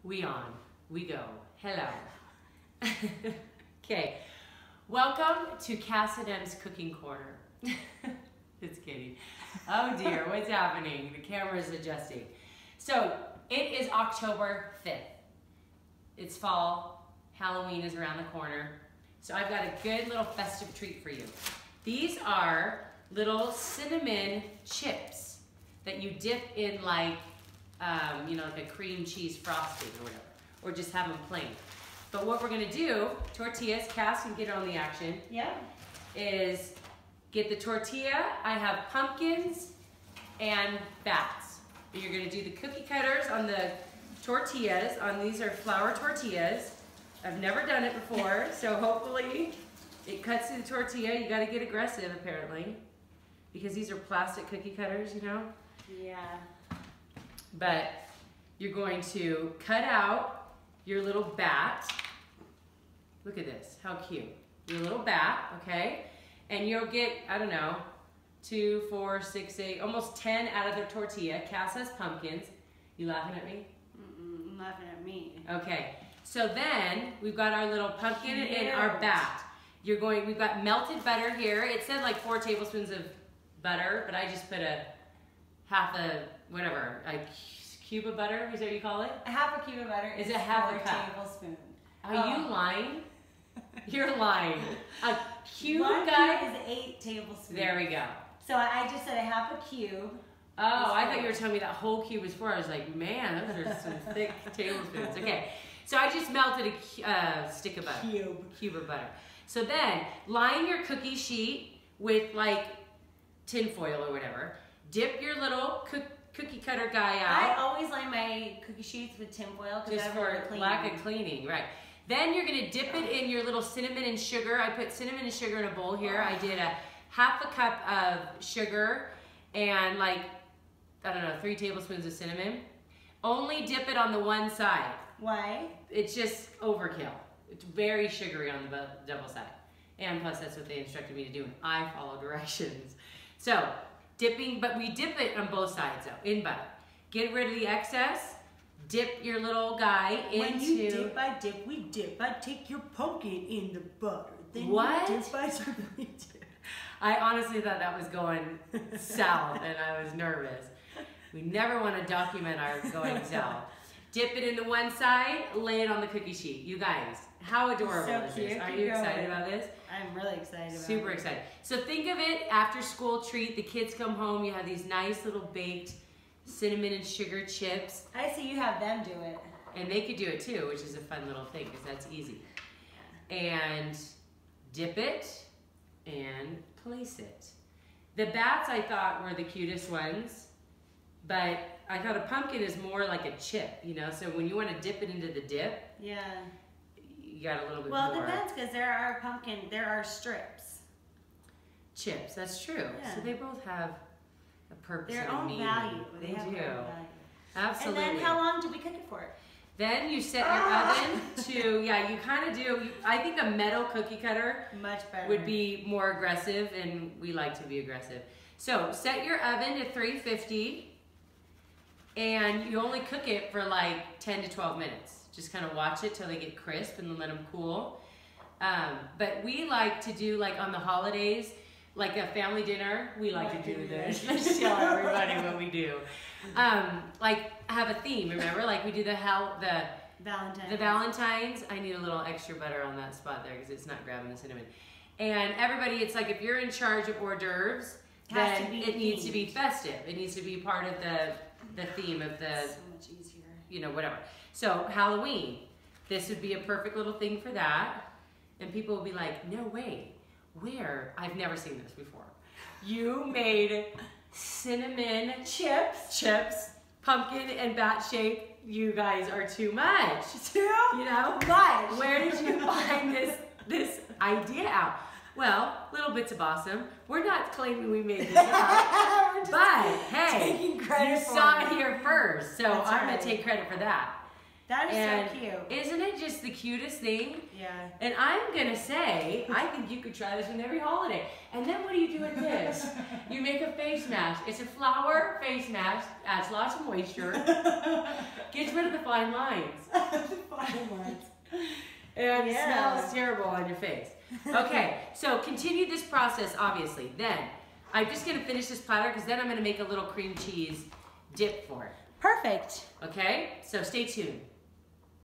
We on. We go. Hello. Okay. Welcome to Kass and Em's Cooking Corner. Just kidding. Oh dear, what's happening? The camera's adjusting. So, it is October 5th. It's fall. Halloween is around the corner. So I've got a good little festive treat for you. These are little cinnamon chips that you dip in like, like a cream cheese frosting or whatever, or just have them plain. But what we're gonna do, tortillas, Kass can get on the action. Yeah. Is get the tortilla. I have pumpkins and bats. You're gonna do the cookie cutters on the tortillas. These are flour tortillas. I've never done it before, so hopefully it cuts through the tortilla. You gotta get aggressive apparently, because these are plastic cookie cutters, you know? Yeah. But you're going to cut out your little bat. Look at this, how cute. Your little bat, okay? And you'll get, I don't know, 2, 4, 6, 8, almost 10 out of the tortilla. Kass has pumpkins. You laughing at me? I'm laughing at me. Okay, so then we've got our little pumpkin and our bat. We've got melted butter here. It said like 4 tablespoons of butter, but I just put a cube of butter, is that what you call it? A half a cube of butter is it half a 4 cup? tablespoons. Are you lying? You're lying. A cube, One guy? cube is 8 tablespoons. There we go. So I just said a half a cube. Oh, I thought you were telling me that whole cube was 4. I was like, man, those are some thick tablespoons. Okay, so I just melted a stick of butter. Cube of butter. So then, line your cookie sheet with like tin foil or whatever. Dip your little cookie cutter guy out. I always line my cookie sheets with tin foil just for lack of cleaning, right? Then you're gonna dip it in your little cinnamon and sugar. I put cinnamon and sugar in a bowl here. I did a half a cup of sugar and like, I don't know, 3 tablespoons of cinnamon. Only dip it on the one side. Why? It's just overkill. It's very sugary on the double side. And plus that's what they instructed me to do and I follow directions. So, but we dip it on both sides though, in butter. Get rid of the excess. Dip your little guy into... When you dip, I dip, we dip. I take your pumpkin in the butter. Then what? You dip, I dip, we dip. I honestly thought that was going south and I was nervous. We never want to document our going south. Dip it into one side, lay it on the cookie sheet. You guys, how adorable is this? Are you excited about this? I'm really excited about it. Super excited. So think of it after school treat. The kids come home, you have these nice little baked cinnamon and sugar chips. I see you have them do it. And they could do it too, which is a fun little thing because that's easy. And dip it and place it. The bats I thought were the cutest ones, but I thought a pumpkin is more like a chip, you know? So when you want to dip it into the dip, yeah, you got a little bit more. Well, it depends because there are strips. Chips, that's true. Yeah. So they both have a purpose Their and a own meaning. value. They have do. their own value. Absolutely. And then how long do we cook it for? Then you set your oven to, you kind of do, I think a metal cookie cutter Much better. would be more aggressive, and we like to be aggressive. So set your oven to 350, and you only cook it for like 10 to 12 minutes. Just kind of watch it till they get crisp and then let them cool. But we like to do, like on the holidays, like a family dinner, we like to do this. Let's tell everybody what we do. Like have a theme, remember? Like we do the Valentine's. I need a little extra butter on that spot there because it's not grabbing the cinnamon. And everybody, it's like if you're in charge of hors d'oeuvres, then it needs to be festive. It needs to be part of the theme of the, so much easier. you know, whatever. So Halloween, this would be a perfect little thing for that. And people will be like, no way, where? I've never seen this before. You made cinnamon chips, pumpkin and bat shape. You guys are too much. You know? Much. Where did you find this idea out? Well, little bits of awesome. We're not claiming we made this up, but hey, you saw it here first, so I'm gonna take credit for that. That is And so cute. isn't it just the cutest thing? Yeah. And I'm gonna say, I think you could try this one every holiday. And then what do you do with this? You make a face mask. It's a flour face mask, adds lots of moisture, gets rid of the fine lines. And it smells terrible on your face. Okay, so continue this process, obviously. Then, I'm just gonna finish this platter because then I'm gonna make a little cream cheese dip for it. Perfect. Okay, so stay tuned.